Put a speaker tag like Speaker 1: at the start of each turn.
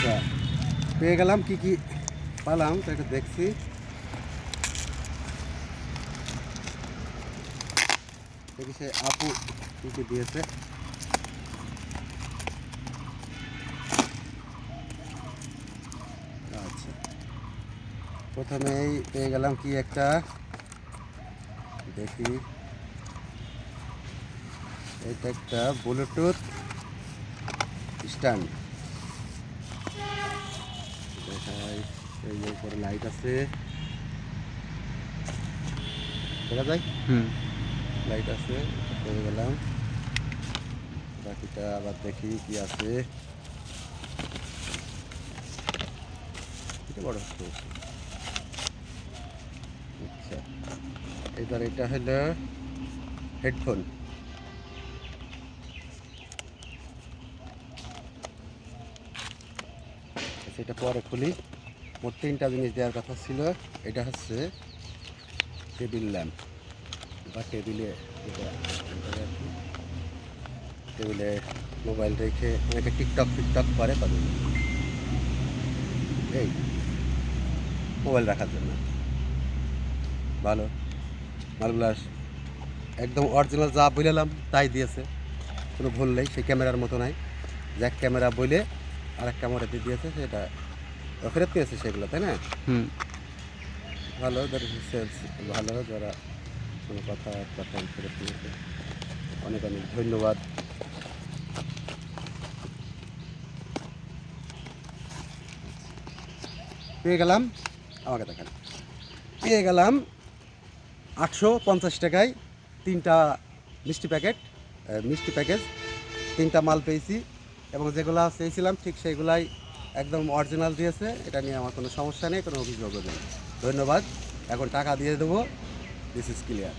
Speaker 1: আচ্ছা, পেয়ে গেলাম কি কি পালাম তো এটা দেখছি। দেখি সে আপু কি কি দিয়েছে। আচ্ছা, প্রথমেই পেয়ে গেলাম কি একটা, দেখি এটা একটা ব্লুটুথ স্ট্যান্ড। দেখাই, এই যে উপরে লাইট আছে, দেখা যায় লাইট আছে, এটা পেয়ে গেলাম। বাকিটা আবার দেখি কি আছে। এটা বড় হচ্ছে। আচ্ছা, এবার এটা হলো হেডফোন। সেটা পরে খুলি। মোট 3টা জিনিস দেওয়ার কথা ছিল। এটা হচ্ছে টেবিল ল্যাম্প বা টেবিলে, এটা আর কি, টেবিলে মোবাইল রেখে অনেকে টিকটক করে তাদের এই মোবাইল রাখার জন্য ভালো। মালগুলো একদম অরিজিনাল যা বললাম তাই দিয়েছে, কোনো ভুল নেই। সেই ক্যামেরার মতো নাই, জ্যাক ক্যামেরা বলে আর এক ক্যামেরা দিয়ে দিয়েছে, সেটা ফেরত নিয়েছে সেগুলো, তাই না? ভালো, যারা সেলস ভালো, যারা কোনো কথা ফেরত নিয়েছে, অনেক অনেক ধন্যবাদ। পেয়ে গেলাম, আমাকে দেখান, পেয়ে গেলাম 850 টাকায় 3টা মিষ্টি প্যাকেজ, 3টা মাল পেয়েছি, এবং যেগুলো চেয়েছিলাম ঠিক সেইগুলাই একদম অরিজিনাল দিয়েছে। এটা নিয়ে আমার কোনো সমস্যা নেই, কোনো অভিযোগও নেই। ধন্যবাদ। এখন টাকা দিয়ে দেবো। This is clear.